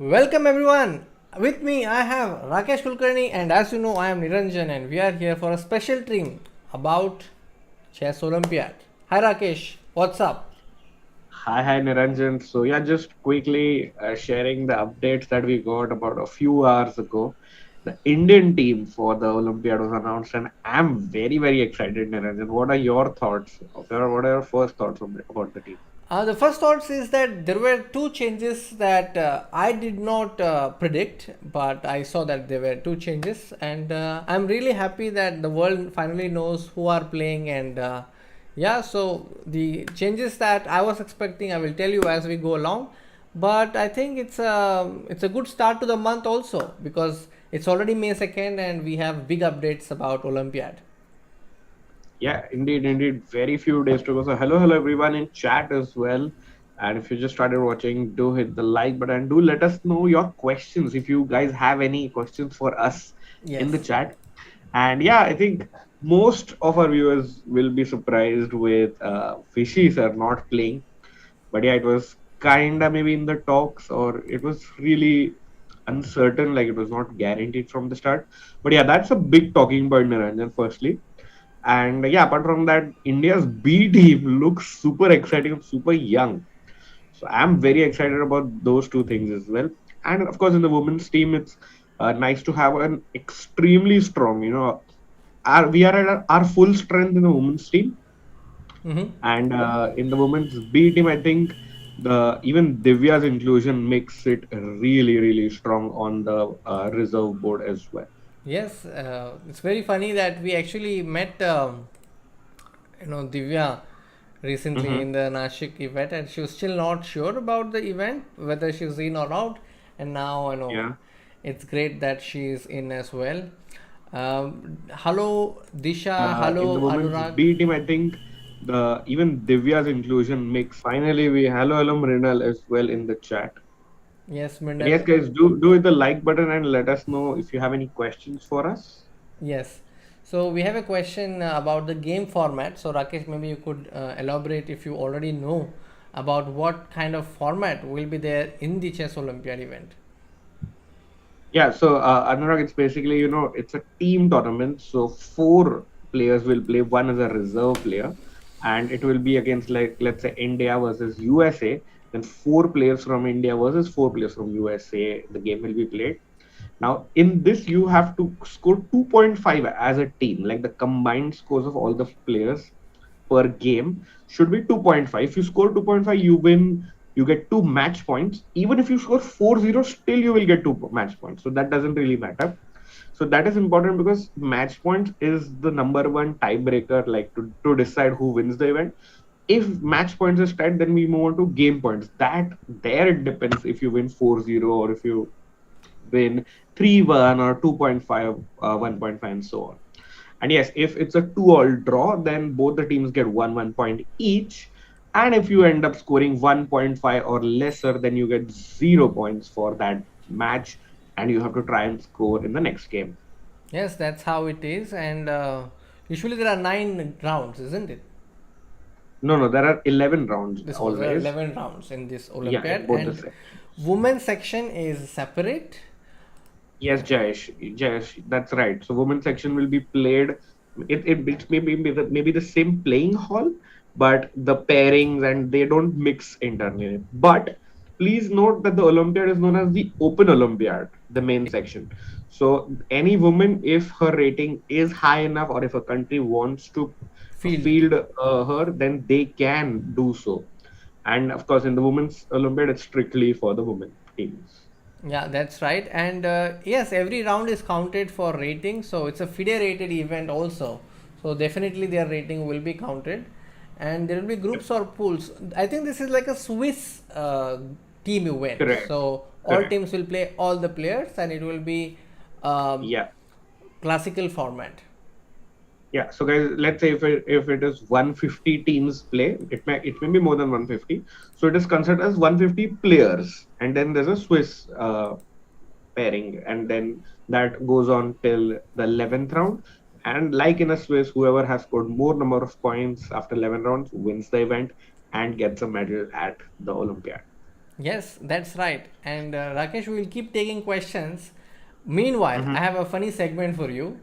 Welcome everyone. With me I have Rakesh Kulkarni and as you know I am Niranjan and we are here for a special stream about Chess Olympiad. Hi Rakesh, what's up? Hi, Niranjan. So yeah, just quickly sharing the updates that we got about a few hours ago. The Indian team for the Olympiad was announced, and I'm very excited, Niranjan. What are your thoughts? What are your first thoughts about the team? The first thoughts is that there were two changes that I did not predict, but I saw that there were two changes, and I'm really happy that the world finally knows who are playing. And yeah, so the changes that I was expecting, I will tell you as we go along. But I think it's a good start to the month also because it's already May 2nd, and we have big updates about Olympiad. Yeah, indeed. Very few days to go. So hello everyone in chat as well. And if you just started watching, do hit the like button. Do let us know your questions if you guys have any questions for us in the Yes. chat. And yeah, I think most of our viewers will be surprised with Fishy sir not playing. But yeah, it was kinda maybe in the talks, or it was really uncertain, like it was not guaranteed from the start. But yeah, that's a big talking point, Niranjan, firstly. And yeah, apart from that, India's B team looks super exciting, super young. So I'm very excited about those two things as well. And of course, in the women's team, it's nice to have an extremely strong, we are at our full strength in the women's team. Mm-hmm. And in the women's B team, I think the even Divya's inclusion makes it really strong on the reserve board as well. Yes, it's very funny that we actually met, Divya recently Hmm. in the Nashik event, and she was still not sure about the event, whether she's in or out. And now, Yeah. it's great that she's in as well. Hello, Disha. In the Hello, women's Anurag. B team, I think the even Divya's inclusion makes finally we hello Mrinal as well in the chat. Yes, And yes, Mindal. guys, do hit the like button and let us know if you have any questions for us. Yes. So we have a question about the game format. So Rakesh, maybe you could elaborate if you already know about what kind of format will be there in the Chess Olympiad event. Yeah, so Anurag, it's basically, it's a team tournament. So four players will play, one as a reserve player, and it will be against, like, let's say India versus USA. Then four players from India versus four players from USA. The game will be played. Now, in this, you have to score 2.5 as a team, like the combined scores of all the players per game should be 2.5. If you score 2.5, you win, you get two match points. Even if you score 4-0, still you will get two match points. So that doesn't really matter. So that is important because match points is the number one tiebreaker, like to decide who wins the event. If match points is tied, then we move on to game points. That there it depends if you win 4-0 or if you win 3-1 or 2.5, 1.5, and so on. And yes, if it's a 2-all draw, then both the teams get 1 point each. And if you end up scoring 1.5 or lesser, then you get 0 points for that match, and you have to try and score in the next game. Yes, that's how it is. And usually there are 9 rounds, isn't it? No, there are 11 rounds There are always. 11 rounds in this Yeah, Olympiad, in both the and sections. women's section is separate. Yes, Jayesh, that's right. So women's section will be played. It's maybe the same playing hall, but the pairings and they don't mix internally. But please note that the Olympiad is known as the Open Olympiad, the main section. So any woman, if her rating is high enough, or if a country wants to Field. field her, then they can do so. And of course, in the women's Olympiad, it's strictly for the women teams. Yeah, that's right. And yes, every round is counted for rating. So it's a FIDE rated event also. So definitely their rating will be counted. And there will be groups or pools. I think this is like a Swiss team event. Correct. So all Correct. teams will play all the players and it will be um, Yeah. classical format. Yeah. So guys, let's say if it is 150 teams play, it may be more than 150. So it is considered as 150 players, and then there's a Swiss pairing, and then that goes on till the 11th round. And like in a Swiss, whoever has scored more number of points after 11 rounds wins the event and gets a medal at the Olympiad. Yes, that's right. And Rakesh, we will keep taking questions. Meanwhile, Hmm. I have a funny segment for you.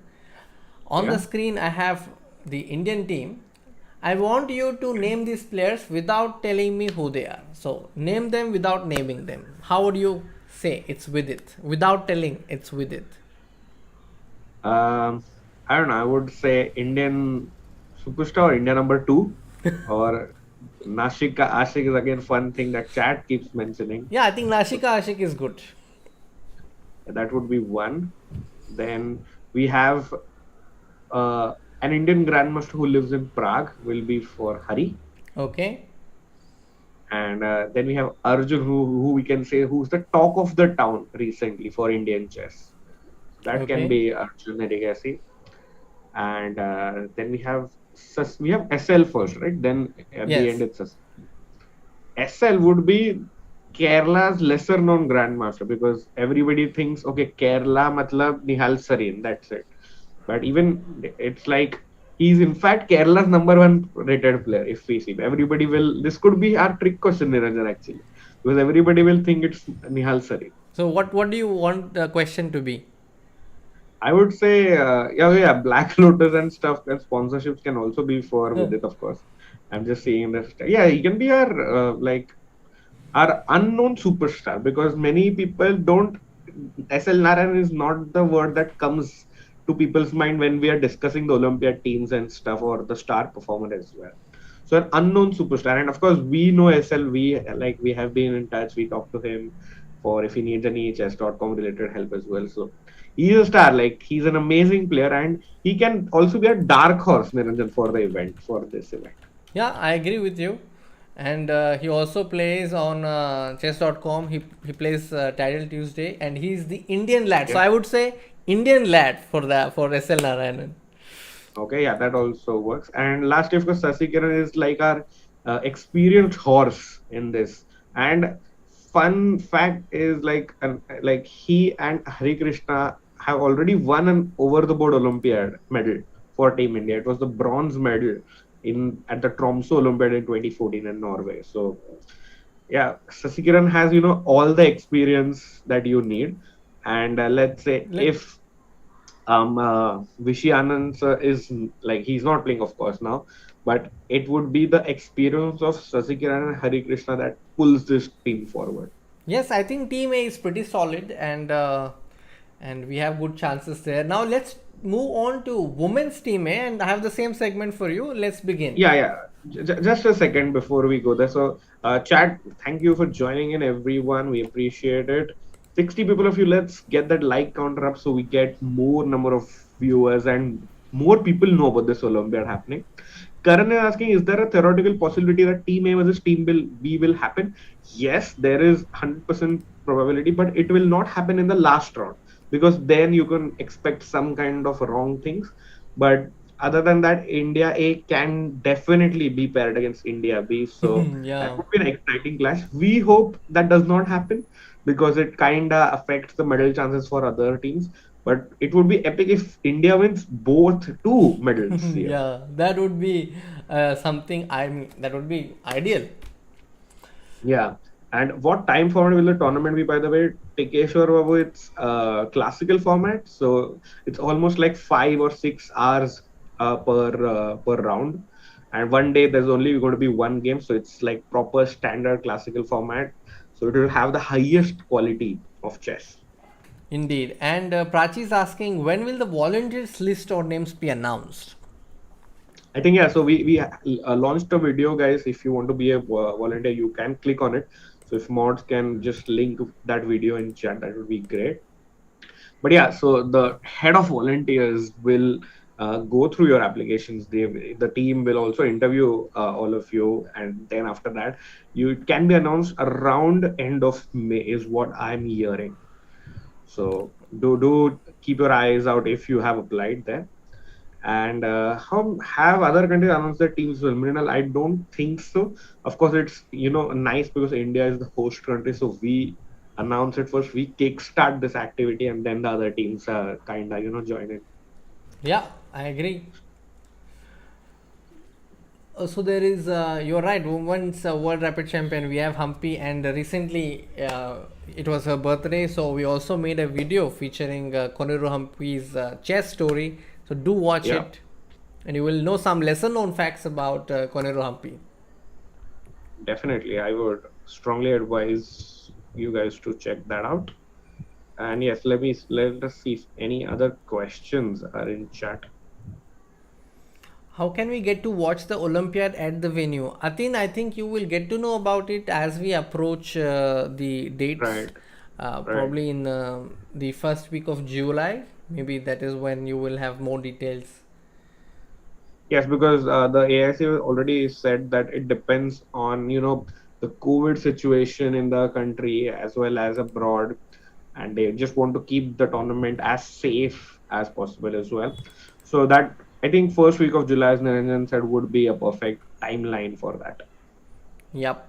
On the Yeah. screen, I have the Indian team. I want you to name these players without telling me who they are. So, name them without naming them. How would you say it's with it? Without telling, it's with it. Um, I don't know. I would say Indian superstar, India number two, or Nashika Ashik is again fun thing that chat keeps mentioning. Yeah, I think So Nashika Ashik is good. that would be one. Then we have an Indian grandmaster who lives in Prague will be for Hari. Okay. And then we have Arjun, who we can say who's the talk of the town recently for Indian chess. That can Okay. be Arjun Erigasi. And then we have SL first, right? Then at the end Yes. it's SL would be Kerala's lesser known grandmaster because everybody thinks okay Kerala matlab Nihal Sarin, that's it. But even it's like he's in fact Kerala's number one rated player if we see. Everybody will this could be our trick question Niranjan actually. Because everybody will think it's Nihal Sarin. So, what do you want the question to be? I would say, yeah, Black Lotus and stuff and sponsorships can also be for Huh. with it, of course. I'm just saying this. Yeah, he can be our unknown superstar because many people don't. SL Narayan is not the word that comes to people's mind when we are discussing the Olympiad teams and stuff or the star performer as well. So an unknown superstar, and of course we know SL. We have been in touch. We talk to him for if he needs any chess.com related help as well. So he's a star. Like he's an amazing player, and he can also be a dark horse, Niranjan, for the event for this event. Yeah, I agree with you. And he also plays on chess.com. He plays Title Tuesday, and he's the Indian lad. So Yeah. I would say Indian lad for SL Narayanan. Okay, yeah, that also works. And last, of course, Sasikiran is like our experienced horse in this. And fun fact is like he and Hari Krishna have already won an over the board Olympiad medal for Team India. It was the bronze medal in at the Tromsø Olympiad in 2014 in Norway. So yeah, Sasikiran has all the experience that you need. And let's say Let if Vishy Anand is like he's not playing, of course, now, but it would be the experience of Sasikiran and Hari Krishna that pulls this team forward. Yes, I think Team A is pretty solid, and we have good chances there. Now let's move on to women's Team A, and I have the same segment for you. Let's begin. Yeah, yeah. Just a second before we go there. So, chat, thank you for joining in, everyone. We appreciate it. 60 people of you, let's get that like counter up so we get more number of viewers and more people know about this Olympiad happening. Karan is asking, is there a theoretical possibility that Team A versus Team B will happen? Yes, there is 100% probability, but it will not happen in the last round because then you can expect some kind of wrong things. But other than that, India A can definitely be paired against India B. So that Yeah. would be an exciting clash. We hope that does not happen because it kind of affects the medal chances for other teams. But it would be epic if India wins both two medals here. Yeah, that would be something. I mean, that would be ideal. Yeah. And what time format will the tournament be, by the way? Tekeshwar Babu, it's classical format. So it's almost like 5 or 6 hours per round. And one day there's only going to be one game. So it's like proper standard classical format. So it will have the highest quality of chess. Indeed. And Prachi is asking, when will the volunteers list or names be announced? I think yeah. So we launched a video, guys. If you want to be a volunteer, you can click on it. So if mods can just link that video in chat, that would be great. But yeah, so the head of volunteers will go through your applications. The team will also interview all of you, and then after that, you can be announced around end of May, is what I'm hearing. So do keep your eyes out if you have applied there. And how have other countries announced their teams will? Mrinal, I don't think so. Of course, it's nice because India is the host country, so we announce it first. We kickstart this activity, and then the other teams kind of join in. Yeah, I agree. So there is, you're right. Women's World Rapid Champion, we have Humpy, and recently it was her birthday, so we also made a video featuring Koneru Humpy's chess story. So do watch Yeah, it, and you will know some lesser known facts about Koneru Humpy. definitely. I would strongly advise you guys to check that out. And yes, let us see if any other questions are in chat. How can we get to watch the Olympiad at the venue? Atin, I think you will get to know about it as we approach the dates, Right, right. probably in the first week of July. Maybe that is when you will have more details. Yes, because the AIC already said that it depends on, the COVID situation in the country as well as abroad, and they just want to keep the tournament as safe as possible as well. So that I think first week of July, as Niranjan said, would be a perfect timeline for that. Yep.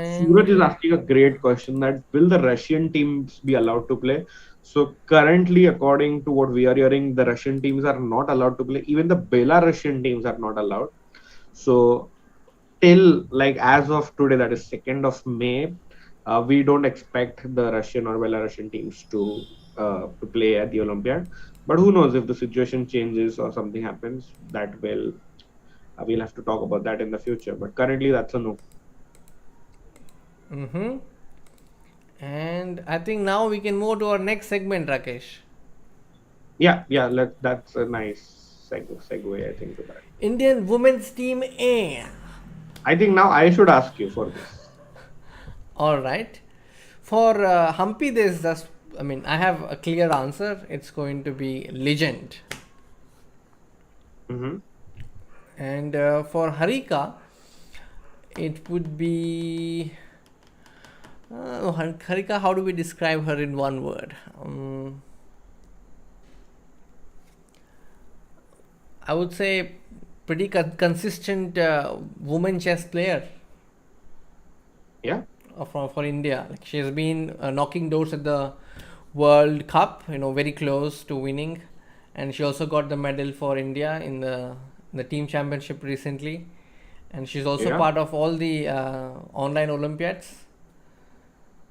Suraj And is asking a great question that will the Russian teams be allowed to play? So currently, according to what we are hearing, the Russian teams are not allowed to play. Even the Belarusian teams are not allowed. So till like as of today, that is 2nd of May, we don't expect the Russian or Belarusian teams to play at the Olympiad. But who knows if the situation changes or something happens? That will we'll have to talk about that in the future. But currently, that's a no. mm-hmm. And I think now we can move to our next segment, Rakesh. Yeah, yeah. That's a nice segue, I think, to that. Indian women's team A. I think now I should ask you for this. All right. For Humpy, there's just, I mean, I have a clear answer. It's going to be legend. Mm-hmm. And for Harika, it would be. Harika, how do we describe her in one word? I would say pretty consistent woman chess player Yeah, for India. Like she has been knocking doors at the World Cup, very close to winning, and she also got the medal for India in the team championship recently, and she's also yeah, part of all the online Olympiads.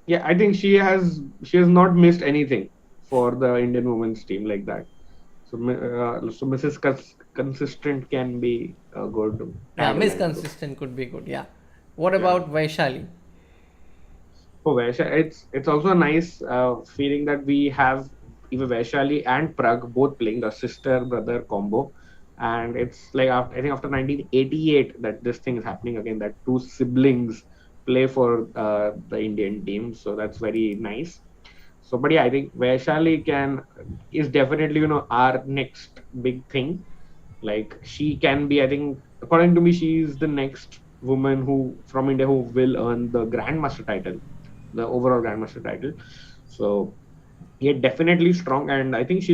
yeah. I think she has not missed anything for the Indian women's team like that. So Mrs. Consistent can be a good Yeah, Miss tagline to. Consistent could be good. Yeah. What Yeah. about Vaishali? For Vaishali, it's also a nice feeling that we have even Vaishali and Prag both playing a sister brother combo, and it's like I think after 1988 that this thing is happening again. That two siblings play for the Indian team, so that's very nice. So, but yeah, I think Vaishali can is definitely our next big thing. Like she can be, I think, according to me, she is the next woman who from India who will earn the Grandmaster title, the overall Grandmaster title. So yeah, definitely strong, and I think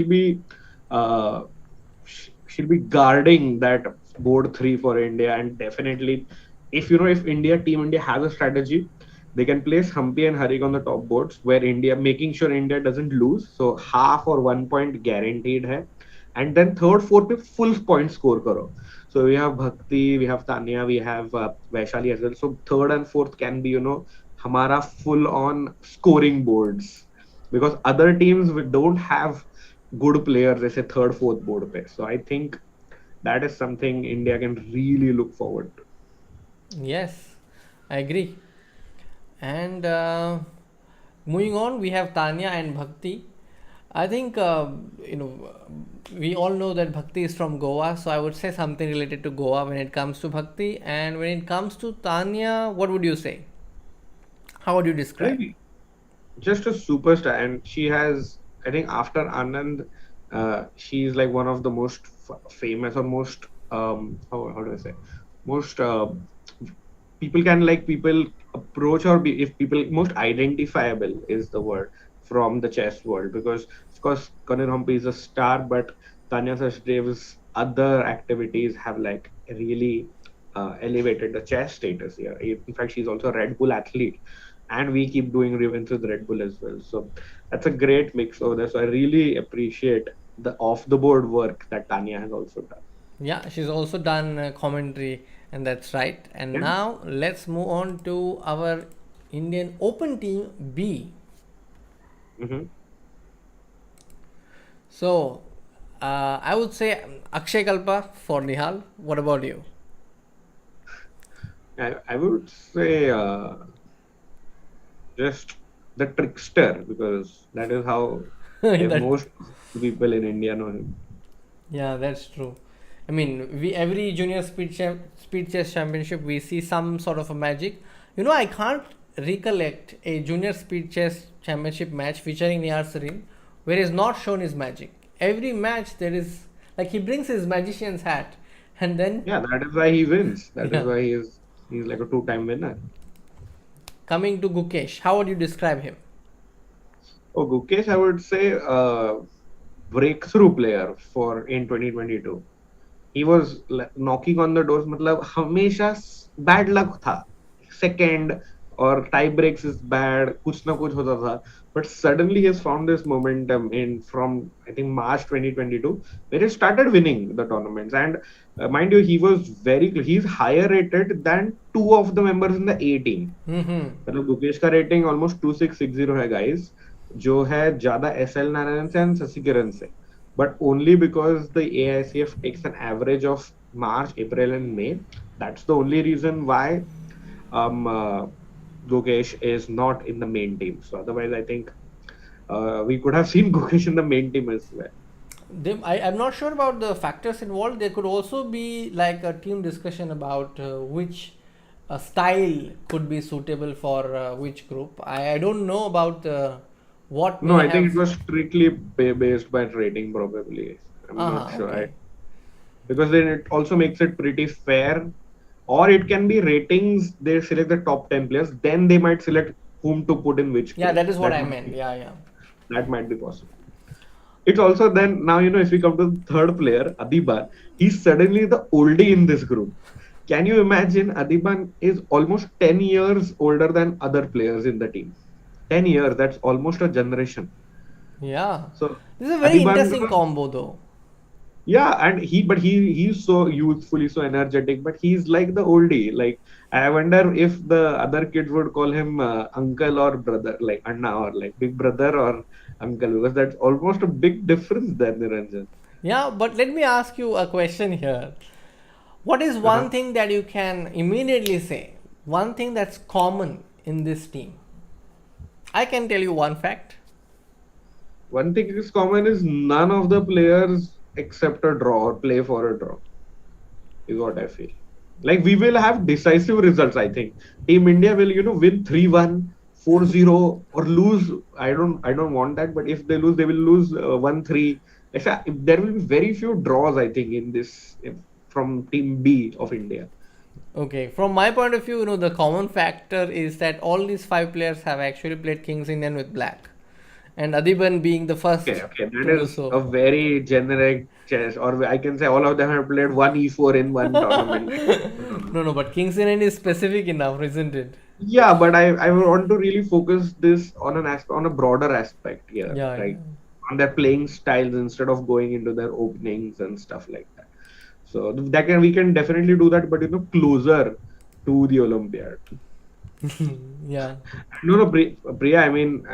uh, she'll be guarding that board three for India, and definitely, if Team India has a strategy, they can place Humpy and Harik on the top boards where India, making sure India doesn't lose, so half or 1 point guaranteed hai, and then third, fourth पे full point score करो. So we have Bhakti, we have Tanya, we have Vaishali as well. So third and fourth can be हमारा full on scoring boards because other teams we don't have good players जैसे third, fourth board पे. So I think that is something India can really look forward to. Yes, I agree. And moving on, we have Tanya and Bhakti. I think we all know that Bhakti is from Goa, so I would say something related to Goa when it comes to Bhakti. And when it comes to Tanya, what would you say? How would you I describe? think just a superstar, and she has, I think, after Anand, she's like one of the most famous or most how do I say, most people approach or if people most identifiable is the word from the chess world because of course Karan Humphrey is a star, but Tanya Sachdev's other activities have like really elevated the chess status here. In fact, she's also a Red Bull athlete, and we keep doing events with Red Bull as well. So that's a great mix over there. So I really appreciate the off the board work that Tanya has also done. Yeah, she's also done commentary, and that's right. And Yeah. now let's move on to our Indian Open team B. Hmm. So, I would say Akshay Kalpa for Nihal. What about you? I would say just the trickster because that is how That most people in India know him. Yeah, that's true. I mean, we every junior speed chess championship we see some sort of a magic. I can't recollect a junior speed chess championship match featuring Niyar Sarin where he's not shown his magic. Every match there is like he brings his magician's hat, and then Yeah, that is why he wins. That is yeah. why he's like a two-time winner. Coming to Gukesh, how would you describe him? Oh, Gukesh, I would say breakthrough player for in 2022. He was knocking on the doors. मतलब हमेशा bad luck था. Second or tie breaks is bad. कुछ ना कुछ होता था. But suddenly he has found this momentum in from I think March 2022 where he started winning the tournaments. And mind you, he's higher rated than two of the members in the A team. Mm-hmm. मतलब गुकेश का rating almost 2660 है guys जो है ज्यादा SL Narayan से and Shashi किरण से but only because the AICF takes an average of March, April, and May. That's the only reason why Gukesh is not in the main team. So otherwise, I think we could have seen Gukesh in the main team as well. I'm not sure about the factors involved. There could also be like a team discussion about which style could be suitable for which group. I don't know about what No, may I think have. it was strictly based by rating, probably. I'm not sure. Okay. Because then it also makes it pretty fair. Or it can be ratings, they select the top 10 players, then they might select whom to put in which Yeah, group. that is what I meant. Yeah, yeah. That might be possible. It's also then now if we come to the third player, Adiban, he's suddenly the oldie in this group. Can you imagine Adiban is almost 10 years older than other players in the team? 10 years, that's almost a generation. Yeah. So This is a very Adiban, interesting combo, though. yeah, and he's so youthful, he's so energetic, but he's like the oldie. Like I wonder if the other kids would call him uncle or brother, like Anna or like big brother or uncle, because that's almost a big difference there, Niranjan. Yeah, but let me ask you a question here. What is one Uh-huh. thing that you can immediately say? One thing that's common in this team? I can tell you one fact. One thing is common is none of the players accept a draw or play for a draw, is what I feel. Like we will have decisive results, I think. Team India will, win 3-1, 4-0, or lose. I don't want that, but if they lose, they will lose 1-3. There will be very few draws, I think, in this from Team B of India. Okay, from my point of view, the common factor is that all these five players have actually played Kings Indian with black, and Adiban being the Okay, first okay. That to do is so. a very generic chess, or I can say all of them have played one E4 in one tournament. No, no, but Kings Indian is specific enough, isn't it? Yeah, but I want to really focus this on on a broader aspect here, Yeah, yeah. right? On their playing styles instead of going into their openings and stuff like that. So we can definitely do that, but closer to the Olympiad. Yeah. No, no, Priya. I mean,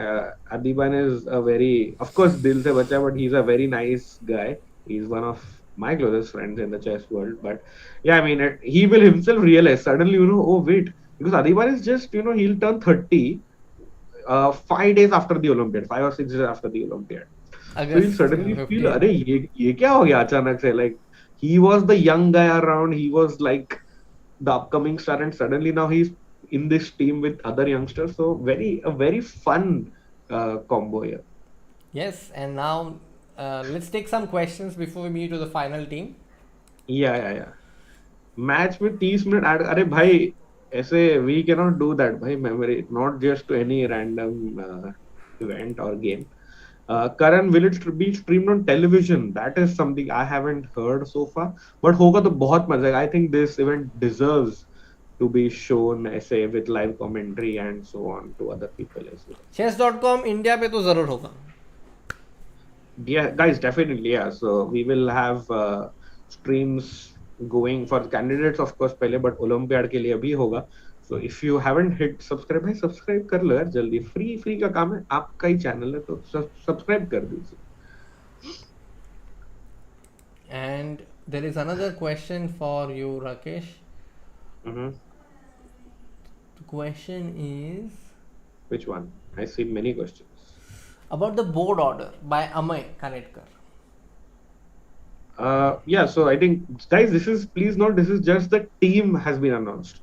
Adiban is a very, of course, Dil se bacha, but he's a very nice guy. He's one of my closest friends in the chess world. But yeah, I mean, he will himself realize suddenly, oh wait, because Adiban is just, he'll turn 30 5 days after the Olympiad, 5 or 6 days after the Olympiad. So he'll August suddenly feel, 15. अरे ये क्या हो गया अचानक से? Like he was the young guy around, he was like the upcoming star, and suddenly now he's in this team with other youngsters. So a very fun combo here. Yes, and now let's take some questions before we move to the final team. Yeah, yeah, yeah. Match में 30 minute add अरे भाई ऐसे we cannot do that भाई memory not just to any random event or game. Karan, will it be streamed on television? That is something I haven't heard so far. But होगा तो बहुत मजा आएगा. I think this event deserves to be shown ऐसे with live commentary and so on to other people as well. Chess.com India पे तो जरूर होगा. Yeah, guys, definitely. Yeah. So we will have streams going for the candidates of course पहले, but Olympiad के लिए भी होगा. So if you haven't hit subscribe, भाई सब्सक्राइब कर लो यार जल्दी. फ्री का काम है, आपका ही चैनल है तो सब्सक्राइब कर दीजिए. And there is another question for you, Rakesh. Mm-hmm. The question is Which one? I see many questions. about the board order by Amay Kanetkar. Yeah, so I think guys, this is, please note, this is just the team has been announced.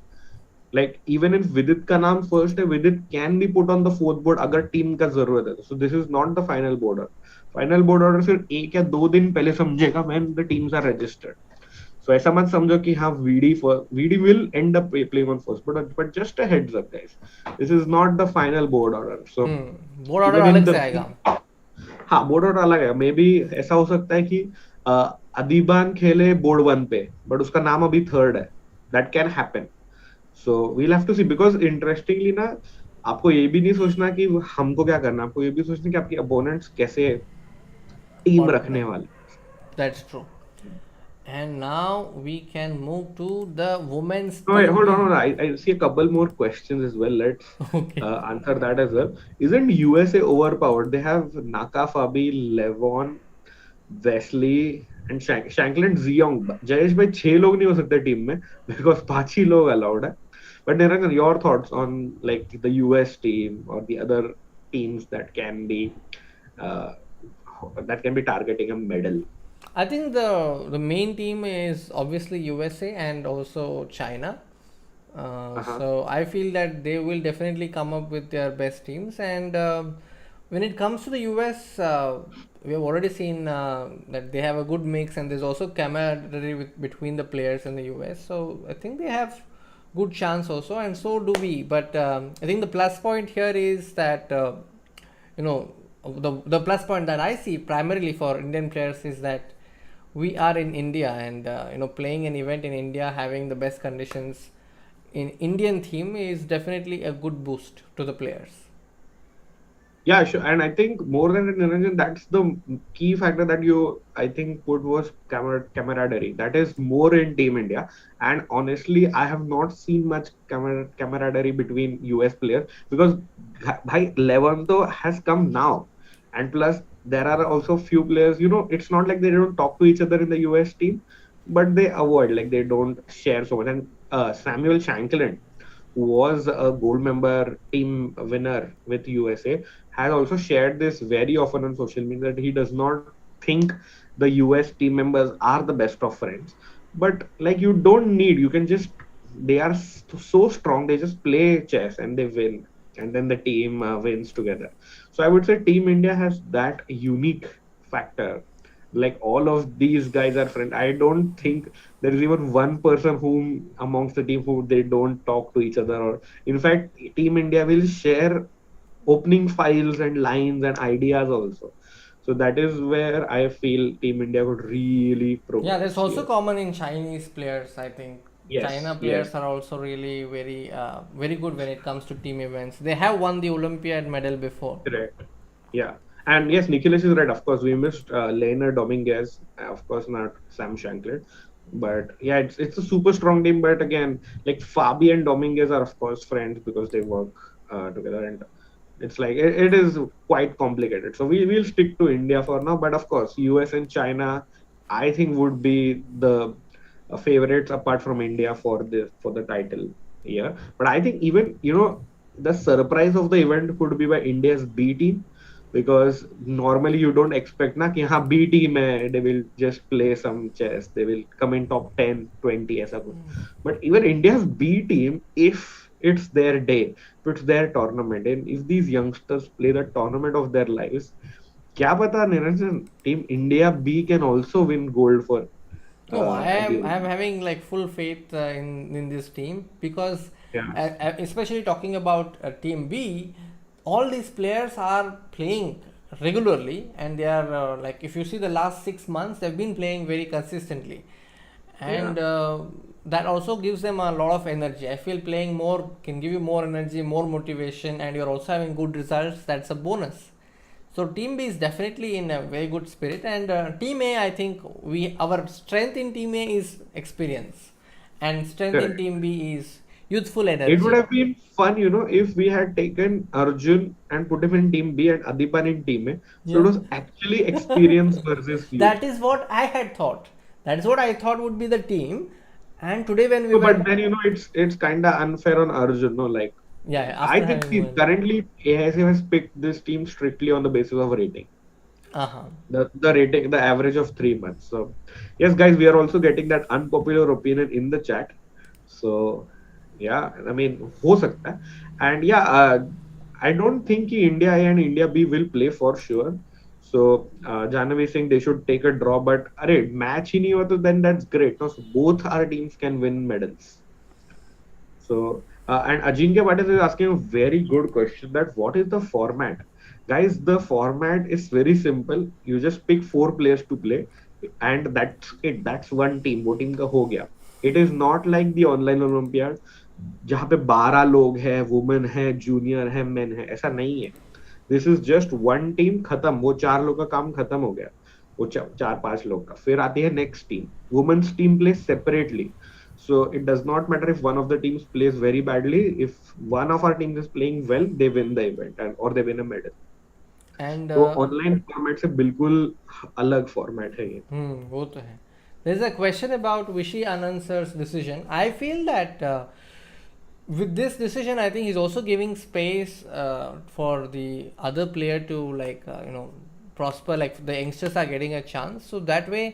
Like even if Vidit का नाम first है, Vidit can be put on the fourth board अगर team का जरूरत है. So this is not the final board order. Final board order सिर्फ 1 या 2 दिन पहले समझेगा when the teams are registered. So ऐसा मत समझो कि हाँ VD will end up playing on first, but just a heads up guys, this is not the final board order. So board order even in अलग से the आएगा. हाँ board order अलग है. मे बी ऐसा हो सकता है कि अदीबान खेले बोर्ड 1 पे बट उसका नाम अभी थर्ड है. That can happen. So we'll have to see, because interestingly ना आपको ये भी नहीं सोचना कि हमको क्या करना, आपको ये भी सोचना कि आपके अपोनेंट्स कैसे टीम रखने वाले. That's true. And now we can move to the women's No, wait, team. hold on. I see a couple more questions as well. Let's Okay. answer that as well. Isn't USA overpowered? They have Naka, Fabi, Levon, Wesley and Shanklin, Zeong. Jayesh भाई 6 लोग नहीं हो सकते team में because 5 ही लोग allowed है. But Niranjan, your thoughts on like the US team or the other teams that can be uh, targeting a medal? I think the main team is obviously USA and also China. So I feel that they will definitely come up with their best teams. And when it comes to the US, we have already seen that they have a good mix, and there's also camaraderie between the players in the US. So I think they have good chance also, and so do we. But I think the plus point here is that you know the plus point that I see primarily for Indian players is that we are in India, and playing an event in India, having the best conditions in Indian theme is definitely a good boost to the players. Yeah, sure. And I think more than Niranjan, that's the key factor that you, I think, put was camaraderie. That is more in Team India. And honestly, I have not seen much camaraderie between US players because bhai, Levanto has come now. And plus, there are also few players, it's not like they don't talk to each other in the US team, but they avoid, like they don't share so much. And Samuel Shanklin, who was a gold member team winner with USA, has also shared this very often on social media that he does not think the US team members are the best of friends. But like you don't need, you can just, they are so strong, they just play chess and they win. And then the team wins together. So I would say Team India has that unique factor. Like all of these guys are friends. I don't think there is even one person whom amongst the team who they don't talk to each other. Or in fact, Team India will share opening files and lines and ideas also. So that is where I feel Team India would really progress. Yeah, that's also common in Chinese players, I think. Yes, China players yes. are also really very good when it comes to team events. They have won the Olympiad medal before. Correct. Yeah. And yes, Nicholas is right. Of course, we missed Lena Dominguez. Of course, not Sam Shankland. But yeah, it's a super strong team. But again, like Fabi and Dominguez are of course friends because they work together, and it's like it is quite complicated. So we'll stick to India for now. But of course, US and China, I think would be the favorites apart from India for the title here. But I think even the surprise of the event could be by India's B team, because normally you don't expect na ki हाँ B team hai, they will just play some chess, they will come in top 10 20 ऐसा कुछ. But even India's B team, if it's their day, if it's their tournament, and if these youngsters play the tournament of their lives, क्या पता Niranjan, team India B can also win gold for No, I at the am Olympics. having like full faith in this team because Yeah. especially talking about Team B, all these players are playing regularly, and they are like, if you see the last 6 months, they've been playing very consistently, and that also gives them a lot of energy. I feel playing more can give you more energy, more motivation, and you're also having good results. That's a bonus. So Team B is definitely in a very good spirit, and Team A, I think we our strength in Team A is experience, and strength in Correct. Team B is youthful It would energy. have been fun, if we had taken Arjun and put him in team B and Adipan in team A. So it Yeah, was actually experience versus youth. that is what I had thought. That is what I thought would be the team. And today when we No, were, but then it's kind of unfair on Arjun. No, like yeah, I after think having won, currently AIC has picked this team strictly on the basis of rating. uh huh. The rating, the average of 3 months. So yes, guys, we are also getting that unpopular opinion in the chat. So yeah, I mean, हो सकता है. And yeah, I don't think कि India A and India B will play for sure. So Jahnavi is saying they should take a draw, but अरे match ही नहीं हुआ तो then that's great. No? So both our teams can win medals. So, and Ajinkya Patel is asking a very good question that what is the format? Guys, the format is very simple. You just pick 4 players to play, and that's it. That's one team. वो team का हो गया. It is not like the online Olympiad, जहाँ पे 12 लोग हैं, women है, junior है, मेन है. ऐसा नहीं है. This is just one team खत्म. वो 4 लोग का काम खत्म हो गया. वो 4-5 लोग का. फिर आती है next team. Women's team play separately. So it does not matter if one of the teams plays very badly. If one of our teams is playing well, they win the event and or they win a medal. And तो online format से बिल्कुल अलग format है ये. वो तो है. There's a question about Vishy Anand sir's decision. I feel that with this decision, I think he's also giving space for the other player to prosper. Like the youngsters are getting a chance, so that way,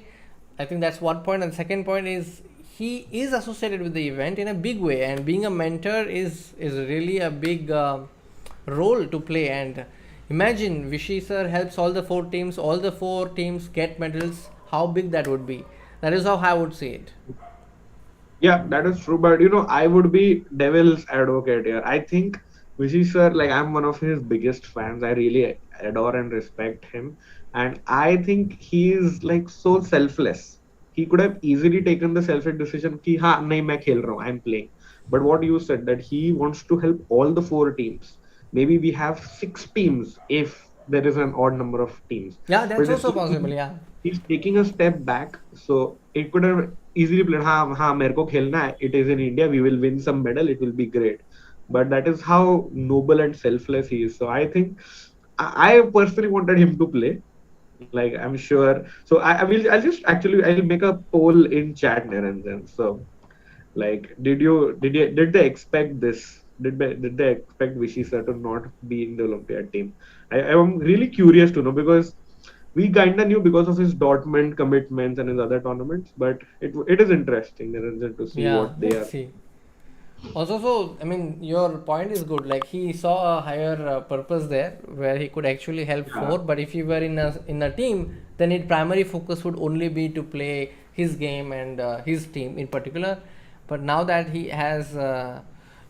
I think that's one point. And the second point is he is associated with the event in a big way, and being a mentor is really a big role to play. And imagine Vishy sir helps all the four teams get medals. How big that would be. That is how I would see it. Yeah, that is true. But I would be devil's advocate here. I think Vishy sir, like I'm one of his biggest fans. I really adore and respect him. And I think he is like so selfless. He could have easily taken the selfish decision कि हाँ नहीं मैं खेल रहा हूँ, I'm playing. But what you said that he wants to help all the 4 teams. Maybe we have 6 teams if there is an odd number of teams. Yeah, But that's it is also so possible. Yeah. he's taking a step back. So it could have easily played, हाँ मेरे को खेलना है. It is in India. We will win some medal. It will be great. But that is how noble and selfless he is. So I think I personally wanted him to play. Like I'm sure. So I will. I'll make a poll in chat, Niranjan. So like, did they expect this? Did they expect Vishy sir to not be in the Olympiad team? I'm really curious to know because we kinda knew because of his Dortmund commitments and his other tournaments, but it is interesting, Niranjan, to see Yeah, what they let's are. see. Also, so I mean, your point is good. Like he saw a higher purpose there, where he could actually help Yeah, four. But if you were in a team, then his primary focus would only be to play his game and his team in particular. But now that he has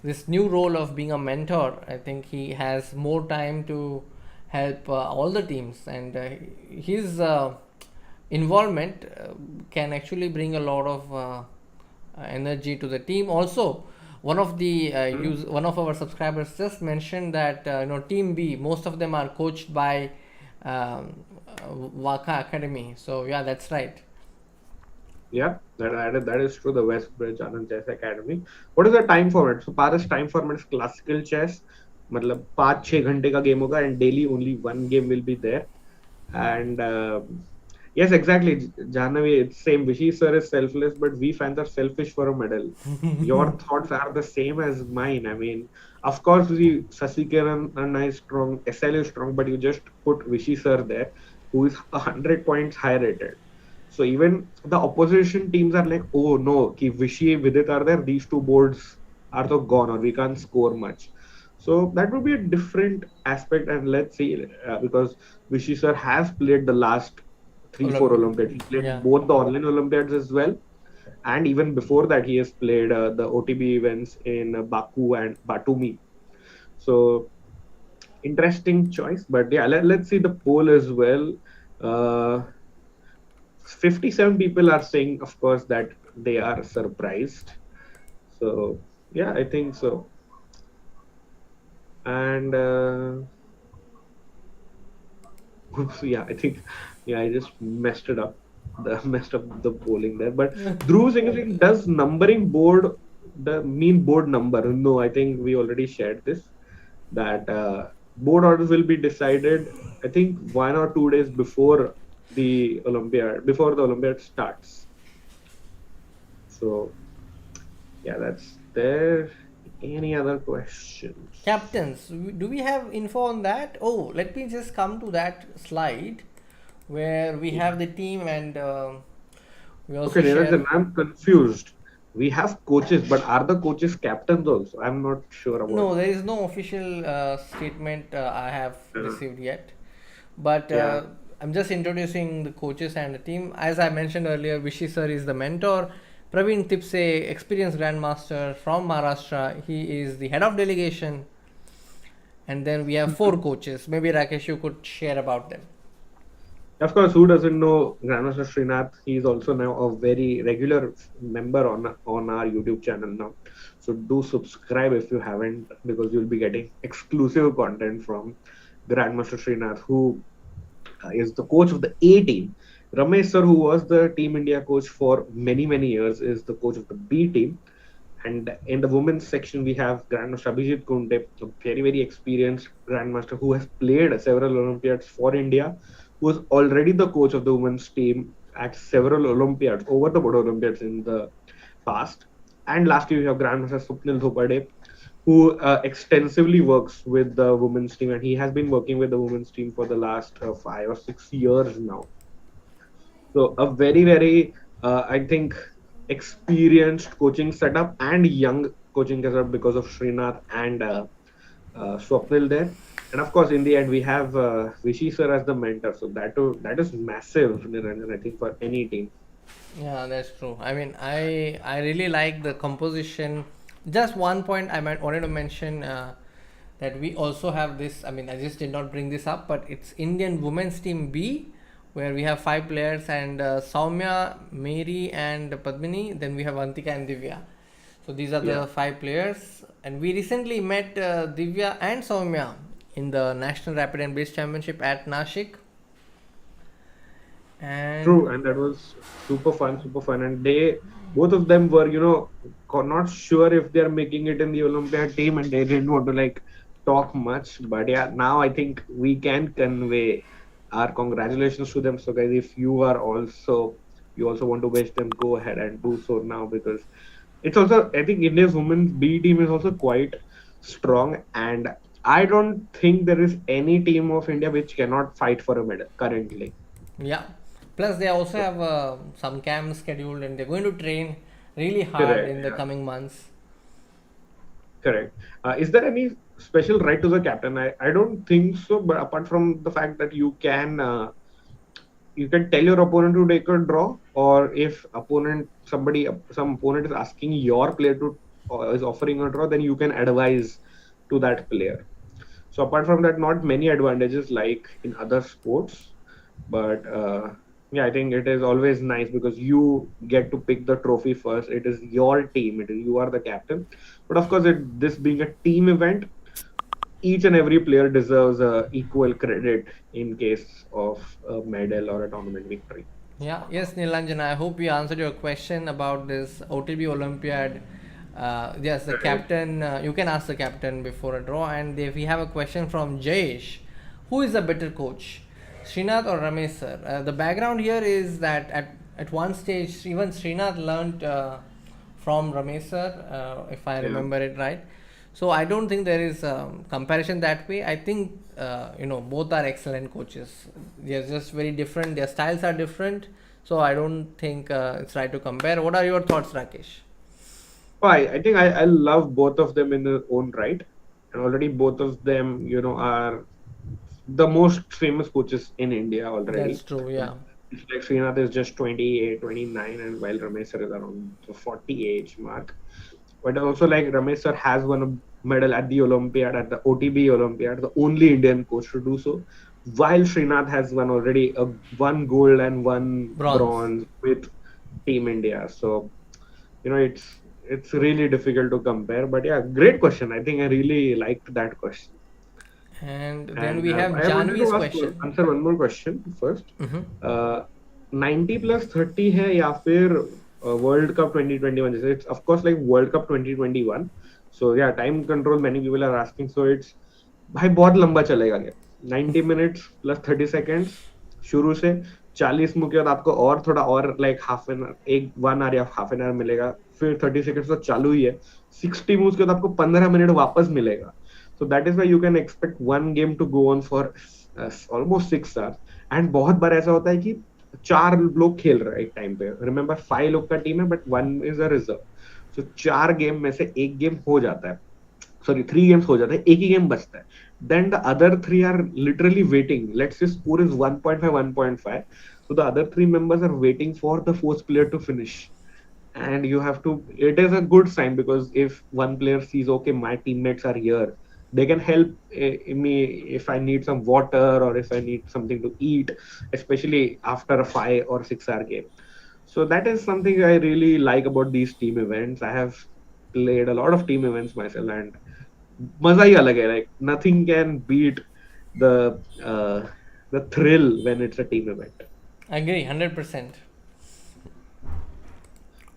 this new role of being a mentor, I think he has more time to help all the teams, and his involvement can actually bring a lot of energy to the team. Also, hmm, one of our subscribers just mentioned that Team B, most of them are coached by Waka Academy. So yeah, that's right. yeah, that is true. The Westbridge Anand Chess Academy. What is the time format? So Paris time format is classical chess. मतलब 5-6 घंटे का game होगा and daily only one game will be there. And yes, exactly, Jahnavi, it's same. Vishy sir is selfless, but we fans are selfish for a medal. Your thoughts are the same as mine. I mean, of course, Sasikiran and I is strong, SL is strong, but you just put Vishy sir there, who is 100 points high rated. So even the opposition teams are like, oh no, ki Vishy, Vidit are there, these two boards are so gone, or we can't score much. So that would be a different aspect, and let's see, because Vishy sir has played the last 3-4 Olympic. Olympiads. He played Yeah. both the online Olympiads as well, and even before that, he has played the OTB events in Baku and Batumi. So interesting choice, but yeah, let's see the poll as well. Uh, 57 people are saying, of course, that they are surprised. So yeah, I think so. And So yeah, I think yeah, I just messed it up. The messed up the polling there. But Dhruv Singh, does numbering board the mean board number? No, I think we already shared this that board orders will be decided. I think 1 or 2 days before the Olympiad starts. So yeah, that's there. Any other questions? Captains, do we have info on that? Oh, let me just come to that slide where we have the team and we Okay, also Niranjan, share. I'm confused. We have coaches, but are the coaches captains also? I'm not sure about No, there is no official statement I have uh, received yet. But yeah. I'm just introducing the coaches and the team. As I mentioned earlier, Vishy sir is the mentor. Praveen Tipse, experienced grandmaster from Maharashtra, he is the head of delegation. And then we have four coaches. Maybe Rakesh, you could share about them. Of course, who doesn't know Grandmaster Srinath? He is also now a very regular member on our YouTube channel now. So do subscribe if you haven't, because you'll be getting exclusive content from Grandmaster Srinath, who is the coach of the A team. Ramesh sir, who was the Team India coach for many years, is the coach of the B team. And in the women's section, we have Grandmaster Abhijit Kunde, a very experienced Grandmaster who has played several Olympiads for India, who was already the coach of the women's team at several Olympiads, over the board Olympiads in the past. And lastly, we have Grandmaster Supnil Thopade, who extensively works with the women's team, and he has been working with the women's team for the last 5 or 6 years now. So a very, I think, experienced coaching setup and young coaching setup because of Srinath and Swapnil there. And of course, in the end, we have Vishy sir as the mentor. So that is massive, Niranjan, I think, for any team. Yeah, that's true. I mean, I really like the composition. Just one point I might wanted to mention that we also have this. I mean, I just did not bring this up, but it's Indian women's team B, where we have five players and Soumya, Mary, and Padmini. Then we have Antika and Divya. So these are Yeah. the five players, and we recently met Divya and Soumya in the National Rapid and Base Championship at Nashik, and True, and that was super fun. And they, both of them were, not sure if they're making it in the Olympiad team, and they didn't want to like talk much. But yeah, now I think we can convey our congratulations to them. So guys, if you also want to wish them, go ahead and do so now, because it's also, I think India's women's B team is also quite strong, and I don't think there is any team of India which cannot fight for a medal currently. yeah. Plus, they also have some camps scheduled, and they're going to train really hard Correct. in the coming months. Correct. Is there any special right to the captain? I don't think so, but apart from the fact that you can tell your opponent to take a draw, or if some opponent is asking your player to is offering a draw, then you can advise to that player. So apart from that, not many advantages like in other sports, but yeah, I think it is always nice because you get to pick the trophy first. It is your team. You are the captain. But of course, this being a team event, each and every player deserves equal credit in case of a medal or a tournament victory. Yeah, yes, Nilanjan, I hope we answered your question about this OTB Olympiad. Yes, the Correct. captain, you can ask the captain before a draw. And if we have a question from Jayesh, who is the better coach, Srinath or Ramesh sir? The background here is that at one stage, even Srinath learned from Ramesh sir, if I Yeah. remember it right. So I don't think there is comparison that way. I think both are excellent coaches. They're just very different. Their styles are different. So I don't think it's right to compare. What are your thoughts, Rakesh? I think I love both of them in their own right. And already both of them, are the most famous coaches in India That's already. true. Yeah. It's like Srinath is just 28, 29, and while Ramesh sir is around the 40 age mark. But also, like Ramesh sir has won a medal at the Olympiad, at the OTB Olympiad, the only Indian coach to do so. While Srinath has won already one gold and one Bronze. bronze with Team India. So, it's really difficult to compare. But yeah, great question. I think I really liked that question. And then And we have I wanted Janvi's to question. answer one more question first. Mm-hmm. 90 plus 30 है या फिर World Cup 2021 जैसे it's of course like World Cup 2021. So yeah, time control many people are asking. So it's भाई बहुत लंबा चलेगा क्या 90 minutes plus 30 seconds शुरू से 40 मुंह के बाद आपको और थोड़ा और लाइक हाफ एन एक 1 आवर या हाफ एन आवर मिलेगा फिर 30 seconds तो चालू ही है 60 मूव्स के बाद आपको 15 मिनट वापस मिलेगा so that is why you can expect one game to go on for almost 6 hours and बहुत बार ऐसा होता है कि 4 लोग खेल रहे हैं एक टाइम पे रिमेम्बर 5 लोग का टीम है but one is a reserve so 4 game में से एक गेम हो जाता है sorry 3 games हो जाता है एक ही गेम बचता है then the other 3 are literally waiting let's say score is 1.5 1.5 so the other 3 members are waiting for the fourth player to finish and you have to it is a good sign because if one player sees okay my teammates are here they can help me if I need some water or if I need something to eat especially after a 5 or 6 hour game so that is something I really like about these team events I have played a lot of team events myself and मजा ही अलग है like nothing can beat the uh, the thrill when it's a team event. I agree, 100%.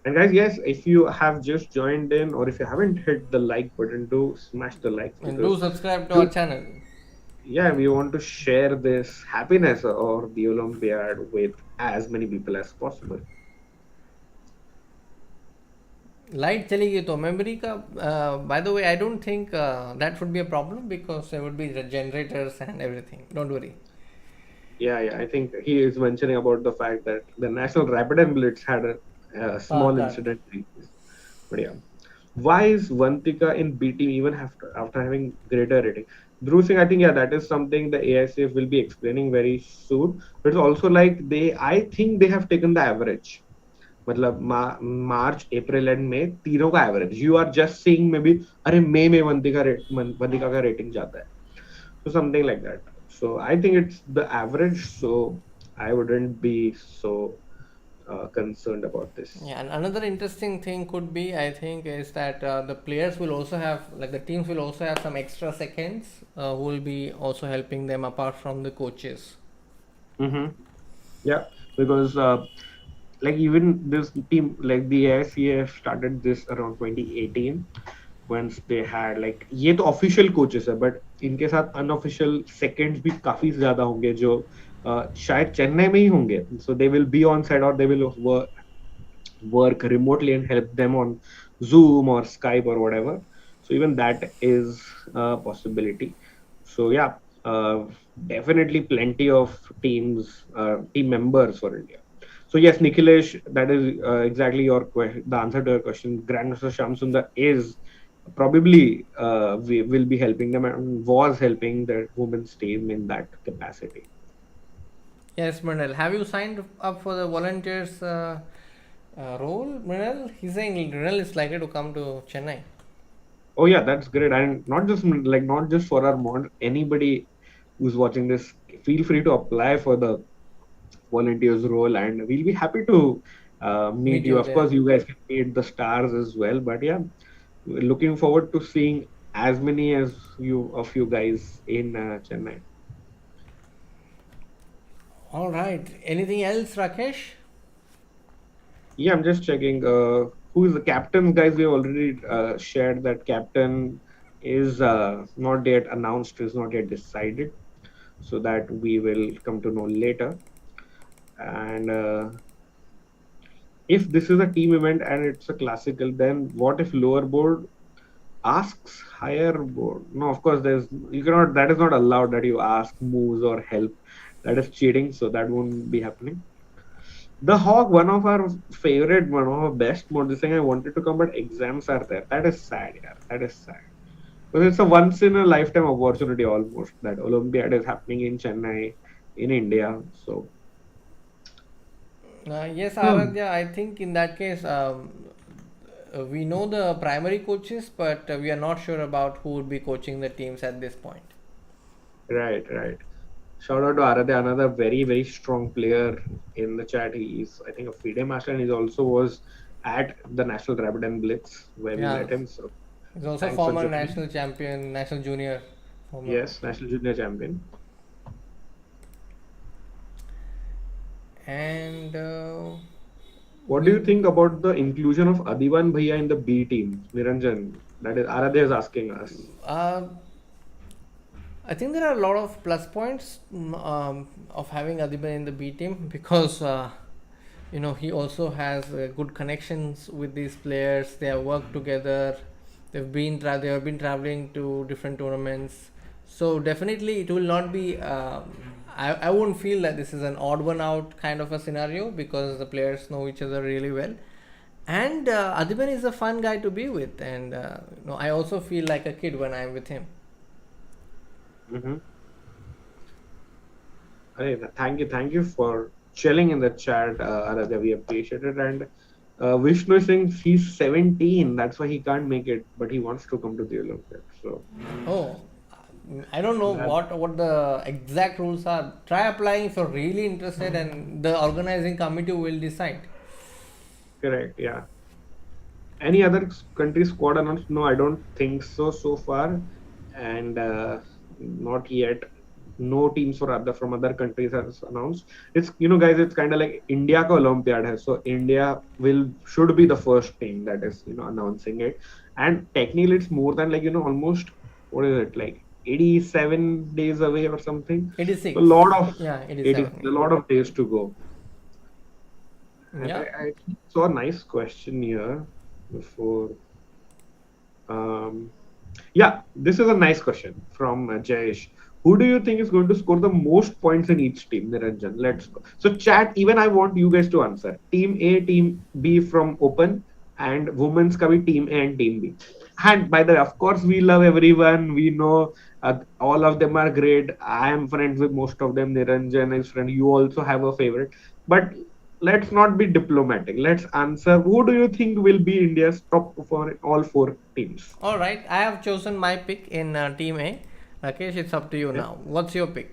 And guys, yes, if you have just joined in or if you haven't hit the like button, do smash the likes And do because subscribe to our we, channel. yeah, we want to share this happiness or the Olympiad with as many people as possible. Light चली गई तो memory का by the way I don't think that would be a problem because there would be generators and everything don't worry Yeah, yeah, I think he is mentioning about the fact that the National Rapid and Blitz had a small car incident. But yeah, why is Vantika in B team even after having greater rating? Dhruv Singh, I think yeah, that is something the AICF will be explaining very soon. But it's also like I think they have taken the average. मतलब मार्च अप्रैल and में तीनों का average you are just seeing maybe अरे मई में वंतिका का rating जाता है so something like that so I think it's the average so I wouldn't be so concerned about this. yeah and another interesting thing could be I think is that the players will also have like the teams will also have some extra seconds who will be also helping them apart from the coaches. Mm-hmm. Yeah, because like even this team, like the AICF started this around 2018 once they had like ये तो official coaches है but इनके साथ unofficial seconds भी काफी ज्यादा होंगे जो शायद चेन्नई में ही होंगे so they will be on site or they will work remotely and help them on Zoom or Skype or whatever. So even that is a possibility. So yeah, definitely plenty of team members for India. So yes, Nikhilesh, that is exactly your question. The answer to your question, Grandmaster Shamsundar is probably will be helping them and was helping the women's team in that capacity. Yes, Mrinal, have you signed up for the volunteers role, Mrinal? He's saying Mrinal is likely to come to Chennai. Oh yeah, that's great. And not just for our mod, anybody who's watching this, feel free to apply for the volunteers role, and we'll be happy to meet Meet you. you Of there. course, you guys can meet the stars as well. But yeah, we're looking forward to seeing as many as you guys in Chennai. All right. Anything else, Rakesh? Yeah, I'm just checking. Who is the captain, guys? We already shared that captain is not yet announced, is not yet decided. So that we will come to know later. And if this is a team event and it's a classical, then what if lower board asks higher board? No, of course, there's you cannot. That is not allowed. That you ask moves or help. That is cheating. So that won't be happening. The Hawk, one of our favorite, one of our best modes. This thing I wanted to come, but exams are there. That is sad, yeah. That is sad. Because it's a once in a lifetime opportunity almost that Olympiad is happening in Chennai, in India. So Yes, Hmm. Aradhya, I think in that case, we know the primary coaches, but we are not sure about who would be coaching the teams at this point. Right, right. Shout out to Aradhya, another very, very strong player in the chat. He's, I think, a FIDE master, and he also was at the National Rapid and Blitz where we Yeah, met him. So he's also thanks for former joining. national champion, national junior. former. Yes, national junior champion. And What do we you think about the inclusion of Adiban Bhaiya in the B team? Niranjan, that is Aradhya is asking us. uh, I think there are a lot of plus points of having Adiban in the B team because he also has good connections with these players. They have worked together. They have been traveling to different tournaments. So definitely it will not be. I won't feel that this is an odd one out kind of a scenario because the players know each other really well. And Adiban is a fun guy to be with, and I also feel like a kid when I'm with him. Mm-hmm. Thank you for chilling in the chat, Aradhya. We appreciate it. And Vishnu thinks he's 17, that's why he can't make it, but he wants to come to the Olympics. So Oh, I don't know that what the exact rules are. Try applying if you're really interested, and the organizing committee will decide. correct, yeah. Any other country squad announced? No, I don't think so far, and not yet. No teams for other from other countries has announced. It's guys, it's kind of like India ka Olympiad hai. So India will should be the first team that is announcing it, and technically it's more than like almost what is it like 87 days away or something. So a 86. lot of Yeah, it is 87. a lot of days to go. And Yeah. I saw a nice question here before. Um, yeah, this is a nice question from Jayesh. Who do you think is going to score the most points in each team, Niranjan? Let's go. So, chat, even I want you guys to answer. Team A, Team B from Open, and women's ka bhi Team A and Team B. And by the way, of course, we love everyone. We know all of them are great. I am friends with most of them. Niranjan is friend. You also have a favorite. But let's not be diplomatic. Let's answer. Who do you think will be India's top performer in all four teams? All right. I have chosen my pick in Team A. Rakesh, it's up to you Okay. now. What's your pick?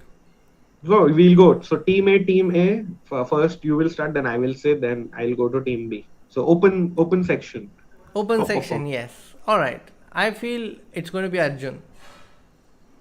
So we'll go. So team A. First you will start, then I will say, then I'll go to team B. So open section. Open Top section, performer. yes. All right. I feel it's going to be Arjun.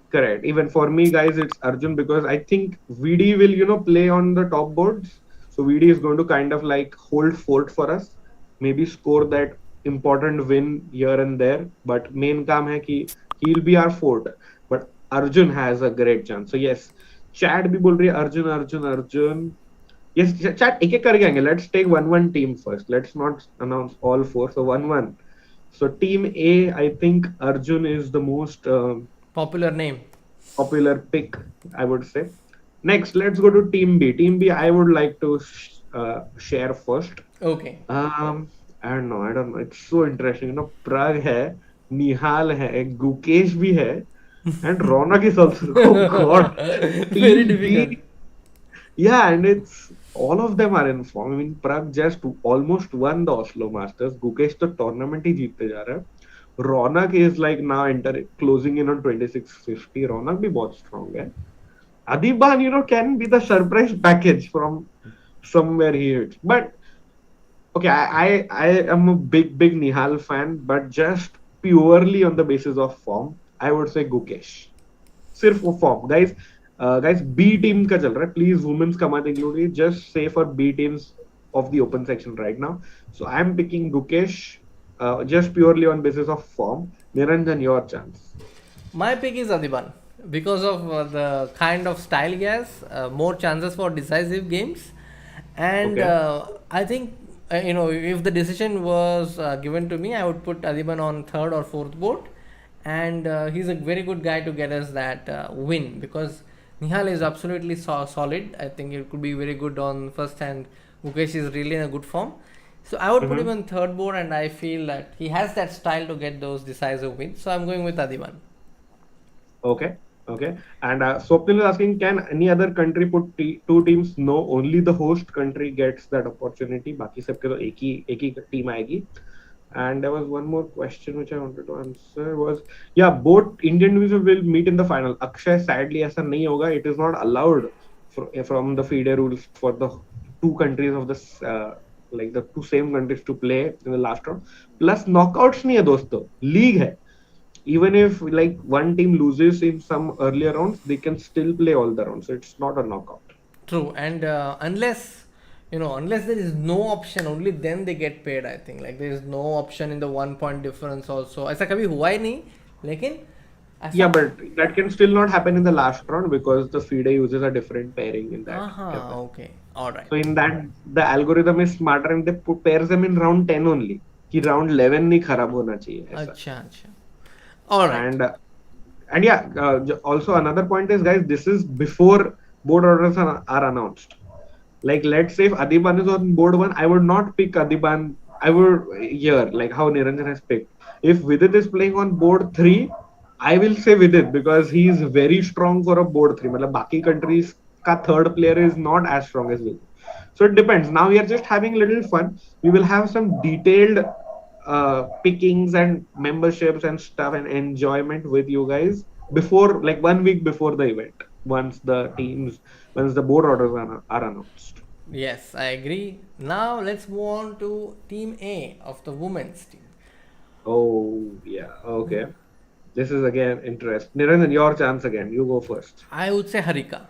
Correct. Even for me, guys, it's Arjun because I think VD will, play on the top boards. So VD is going to kind of like hold fort for us, maybe score that important win here and there. But main काम है कि he'll be our fort. But Arjun has a great chance. So yes, chat भी बोल रही है Arjun. Yes, chat एक एक करके आएंगे. Let's take one team first. Let's not announce all four. So 1-1. So team A, I think Arjun is the most Popular name. popular pick, I would say. Next, let's go to Team B. Team B, I would like to share first. Okay. I don't know. It's so interesting. Prag hai, Nihal hai, Gukesh bhi hai, and Ronak is also. Oh God. Very Team difficult. B, yeah, and it's all of them are in form. I mean, Prag just almost won the Oslo Masters. Gukesh the tournament ही जीतते जा रहा है. Ronak is like now closing in on 2650. Ronak भी बहुत strong है. Adiban, can be the surprise package from somewhere he hits. But okay, I am a big Nihal fan, but just purely on the basis of form, I would say Gukesh. सिर्फ वो form guys B team का चल रहा है please women's का मत include just say for B teams of the open section right now. So I am picking Gukesh just purely on basis of form. Niranjan, your chance. My pick is Adiban because of the kind of style he has, more chances for decisive games, and Okay. I think if the decision was given to me, I would put Adiban on third or fourth board, and he's a very good guy to get us that win because Nihal is absolutely solid. I think it could be very good on first, and Mukesh is really in a good form. So I would put him Mm-hmm. on third board, and I feel that he has that style to get those decisive wins. So I'm going with Adiban. Okay. Okay. And Swapnil is asking, can any other country put two teams? No, only the host country gets that opportunity. बाकी सबके तो एक ही team आएगी. And there was one more question which I wanted to answer was, yeah, both Indian teams will meet in the final. Akshay, sadly, ऐसा नहीं होगा. It is not allowed from the FIDE rules for the two countries of this, like the two same countries to play in the last round. Plus knockouts नहीं है दोस्तों, league है. Even if like one team loses in some earlier rounds, they can still play all the rounds. So it's not a knockout. True, and unless there is no option, only then they get paid. I think like there is no option in the 1 point difference also. ऐसा कभी हुआ ही नहीं, लेकिन Yeah, ऐसा. but that can still not happen in the last round because the FIDE uses a different pairing in that हाँ, capacity. okay, all right. So in that, the algorithm is smarter and they pairs them in round 10 only. कि round 11 नहीं खराब होना चाहिए ऐसा. अच्छा अच्छा, all right. And and yeah, also another point is, guys, this is before board orders are announced. Like, let's say if Adiban is on board one, I would not pick Adiban. I would here, like how Niranjan has picked. If Vidit is playing on board three, I will say Vidit because he is very strong for a board three. मतलब बाकी countries का third player is not as strong as Vidit. So it depends. Now we are just having a little fun. We will have some detailed pickings and memberships and stuff and enjoyment with you guys before, like 1 week before the event, once the board orders are announced. Yes, I agree. Now let's move on to Team A of the women's team. Oh yeah, okay. This is again interest. Niranjan, your chance again. You go first. I would say Harika,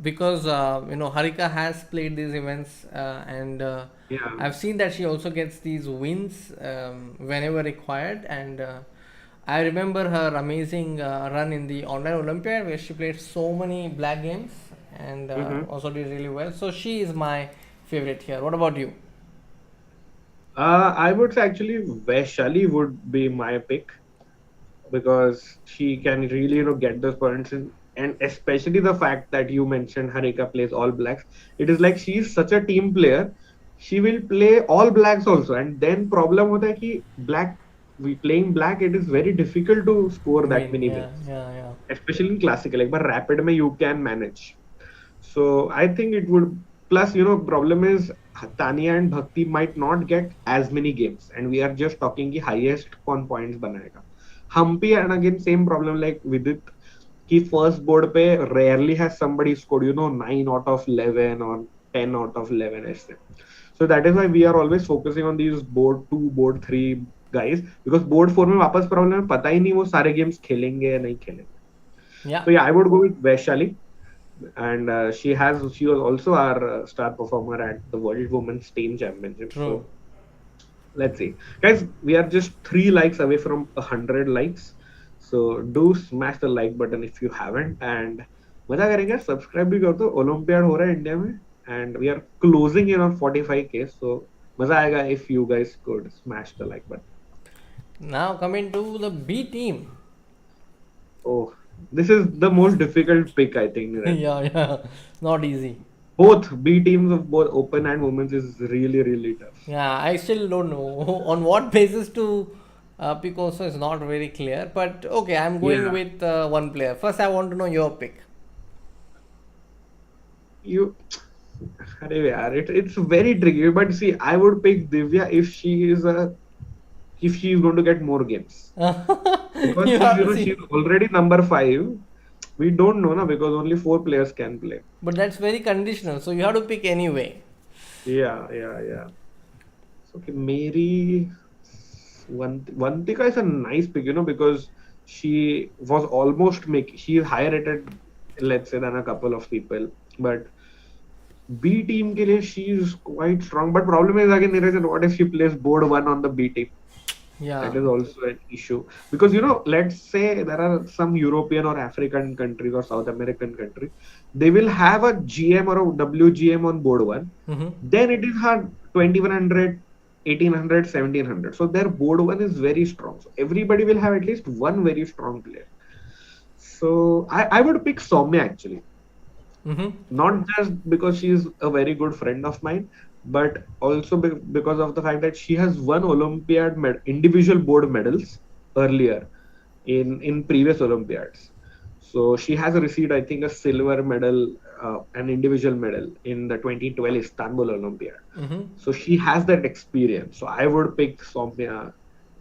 because Harika has played these events, and Yeah. I've seen that she also gets these wins whenever required, and I remember her amazing run in the online Olympiad where she played so many black games and Mm-hmm. also did really well. So she is my favorite here. What about you? I would say actually Vaishali would be my pick because she can really get those points in, and especially the fact that you mentioned Harika plays all blacks. It is like she's such a team player. She will play all blacks also, and then problem hota hai ki black we playing black, it is very difficult to score that Win, many yeah, wins, yeah, yeah. especially in classical. Like but rapid mein you can manage. So I think it would. Plus, problem is Tania and Bhakti might not get as many games, and we are just talking the highest on points banayega. Humpy and again same problem like Vidit. Ki first board pe rarely has somebody scored 9 out of 11 or 10 out of 11 ऐसे. So that is why we are always focusing on these board 2, board 3 guys because board 4 में वापस problem है पता ही नहीं वो सारे games खेलेंगे या नहीं खेलेंगे. Yeah, So yeah, I would go with Vaishali, and she was also our star performer at the World Women's Team Championship. true. So let's see, guys, we are just 3 likes away from 100 likes. So do smash the like button if you haven't, and मजा करेंगे subscribe भी कर दो. Olympiad हो रहा है India में and we are closing in on 45K, so मजा आएगा if you guys could smash the like button. Now coming to the B team. Oh, this is the most difficult pick, I think, Niranjan. Yeah, yeah, not easy. Both B teams of both open and women's is really, really tough. Yeah, I still don't know on what basis to pick. Also, is not very clear. But okay, I'm going Yeah. with one player. First, I want to know your pick. You, अरे यार, it's very tricky. But see, I would pick Divya if she is going to get more games because You she's, have to see. she's already number 5. We don't know na because only 4 players can play. But that's very conditional. So you have to pick anyway. Yeah. So okay, Mary Vantika is a nice pick, because she was almost she is higher rated, let's say, than a couple of people. But B team के लिए she is quite strong. But problem is again, Niranjan, what if she plays board 1 on the B team? Yeah. That is also an issue because let's say there are some European or African countries or South American countries, they will have a GM or a WGM on board 1. Mm-hmm. Then it is hard 2100, 1800, 1700. So their board 1 is very strong. So everybody will have at least one very strong player. So I would pick Soumya actually. Mm-hmm. Not just because she is a very good friend of mine, but also because of the fact that she has won Olympiad individual board medals earlier in previous Olympiads. So she has received, I think, a silver medal, an individual medal in the 2012 Istanbul Olympiad. Mm-hmm. So she has that experience. So I would pick Soumya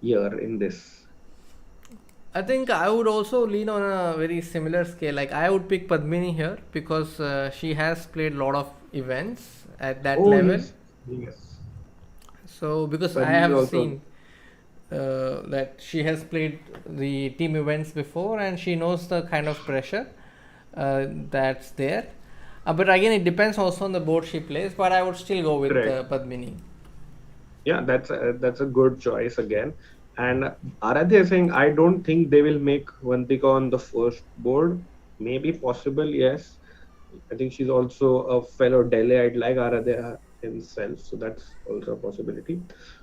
here in this. I think I would also lean on a very similar scale. Like I would pick Padmini here because she has played a lot of events at that level. Yes. So because I Padmini have also. seen, that she has played the team events before and she knows the kind of pressure that's there. But again, it depends also on the board she plays. But I would still go with Correct. Padmini. Yeah, that's a good choice again. And Aradhya is saying, I don't think they will make Vantika on the first board. Maybe possible, yes. I think she's also a fellow Delhiite like Aradhya himself, so that's also a possibility.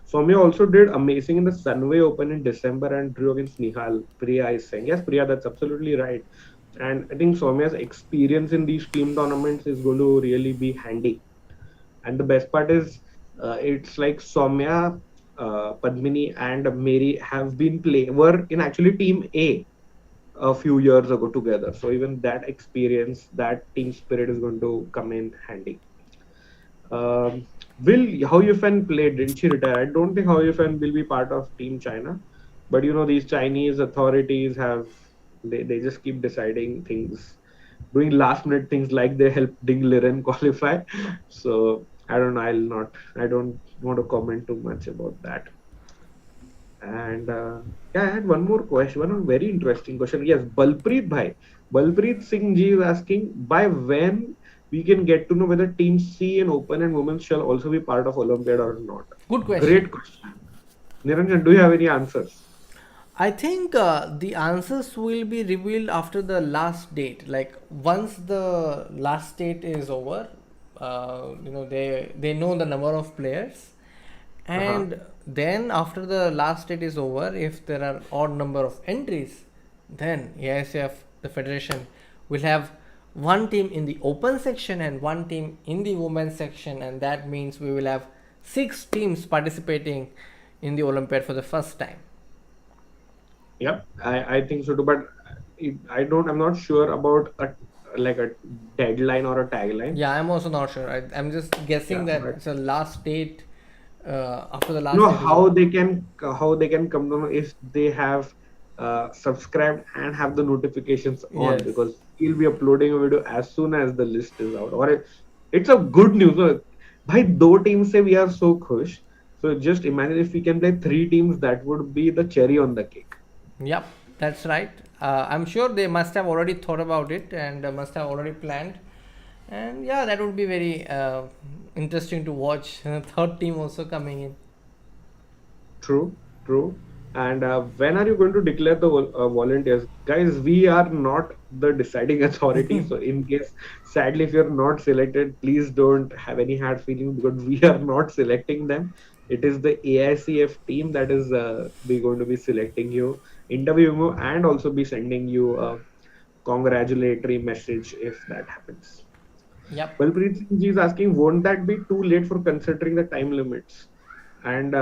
Soumya also did amazing in the Sunway Open in December and drew against Nihal. Priya is saying, yes, Priya, that's absolutely right. And I think Soumya's experience in these team tournaments is going to really be handy. And the best part is, it's like Soumya, Padmini, and Mary have been were in actually Team A few years ago together. So even that experience, that team spirit is going to come in handy. Will Hao Yufan play? Didn't she retire? I don't think Hao Yufan will be part of Team China, but these Chinese authorities they just keep deciding things, doing last minute things like they helped Ding Liren qualify. So I don't know. I don't want to comment too much about that. And yeah, I had one more question, one very interesting question. Yes, Balpreet Bhai. Balpreet Singh ji is asking by when we can get to know whether Team C in Open and Women's shall also be part of Olympiad or not. Good question. Great question. Niranjan, do you have any answers? I think the answers will be revealed after the last date. Like once the last date is over, they know the number of players, Uh-huh. and then after the last date is over, if there are odd number of entries, then AICF, the federation, will have one team in the open section and one team in the women's section, and that means we will have 6 teams participating in the Olympiad for the first time. Yep, I think so too. But I'm not sure about a deadline or a tagline. Yeah, I'm also not sure. I'm just guessing Yeah, that but it's a last date after the last date is how over. they can come to know if they have subscribed and have the notifications on, Yes. because we'll be uploading a video as soon as the list is out. Or it's a good news. By दो teams say we are so खुश. So just imagine if we can play 3 teams, that would be the cherry on the cake. Yep, that's right. I'm sure they must have already thought about it and must have already planned. And yeah, that would be very interesting to watch. Third team also coming in. True, true. And when are you going to declare the volunteers? Guys, we are not the deciding authority. So, in case, sadly, if you're not selected, please don't have any hard feelings, because we are not selecting them. It is the AICF team that is be going to be selecting you, interviewing you, and also be sending you a congratulatory message if that happens. Yep. Balpreet Singh ji is asking, won't that be too late for considering the time limits? And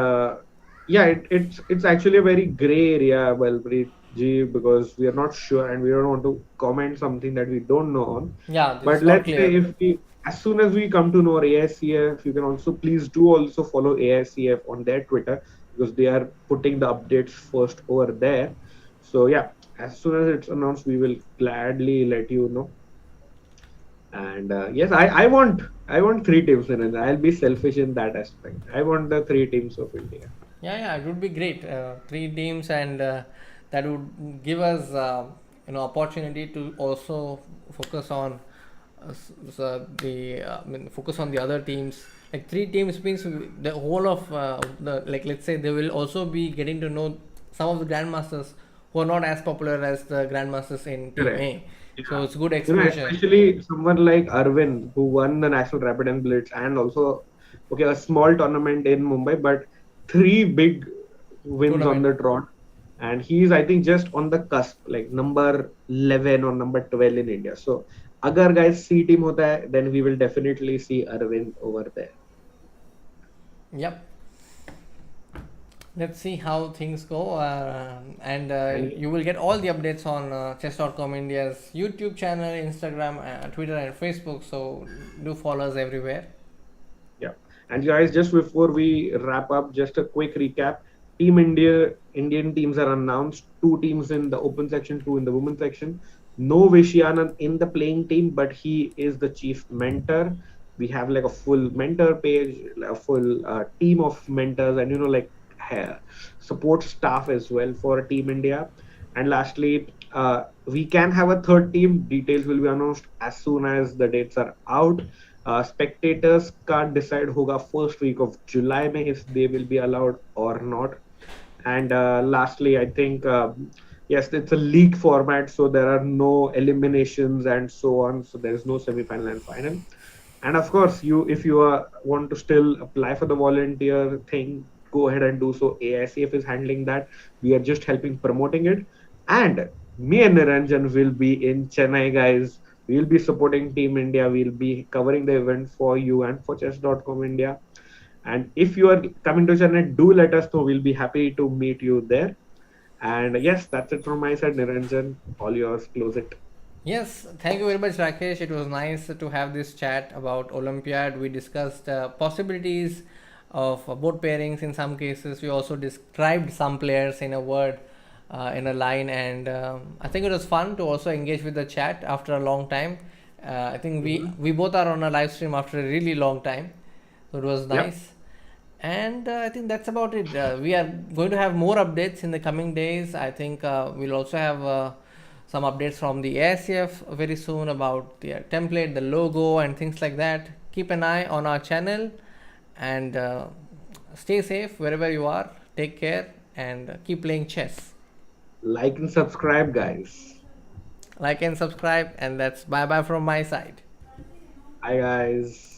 yeah, it's actually a very gray area, Balpreet ji, because we are not sure and we don't want to comment something that we don't know on. Yeah, But it's not let's say clear. if we, as soon as we come to know AICF, you can also please do also follow AICF on their Twitter, because they are putting the updates first over there. So yeah, as soon as it's announced, we will gladly let you know. And yes, I want 3 teams in it. I'll be selfish in that aspect. I want the 3 teams of India. Yeah, it would be great. 3 teams, and that would give us opportunity to also focus on focus on the other teams. Like 3 teams means the whole of the, like, let's say they will also be getting to know some of the grandmasters who are not as popular as the grandmasters in Team Correct. A. So Yeah. it's good exposure. Especially someone like Arvind, who won the National Rapid and Blitz, and also, okay, a small tournament in Mumbai, but 3 big wins on Tournament. the trot. And he's, I think, just on the cusp, like number 11 or number 12 in India. So, agar guys C team hota hai, then we will definitely see Arvind over there. Yep. Let's see how things go, and And you will get all the updates on chess.com India's YouTube channel, Instagram, Twitter, and Facebook. So do follow us everywhere. yeah. And guys, just before we wrap up, just a quick recap. Indian teams are announced. 2 teams in the open section, 2 in the women's section. No Viswanathan in the playing team, but he is the chief mentor. We have like a full mentor page, a full team of mentors, and like uh, support staff as well for Team India. And lastly, we can have a third team. Details will be announced as soon as the dates are out. Spectators can't decide hoga first week of July mein if they will be allowed or not. And lastly, I think yes, it's a league format, so there are no eliminations and so on. So there is no semi-final and final. And of course, if you want to still apply for the volunteer thing, go ahead and do so. AICF is handling that. We are just helping promoting it. And me and Niranjan will be in Chennai, guys. We'll be supporting Team India. We'll be covering the event for you and for chess.com India. And if you are coming to Chennai, do let us know. We'll be happy to meet you there. And yes, that's it from my side, Niranjan. All yours. Close it. Yes, thank you very much, Rakesh. It was nice to have this chat about Olympiad. We discussed possibilities of board pairings in some cases. We also described some players in a word, in a line, and I think it was fun to also engage with the chat after a long time. I think Mhm. we both are on a live stream after a really long time, so it was Yep. nice. And I think that's about it. We are going to have more updates in the coming days. I think we'll also have some updates from the ASF very soon about the template, the logo, and things like that. Keep an eye on our channel and stay safe wherever you are. Take care and keep playing chess. Like and subscribe, guys. Like and subscribe, and that's bye bye from my side. Hi, guys.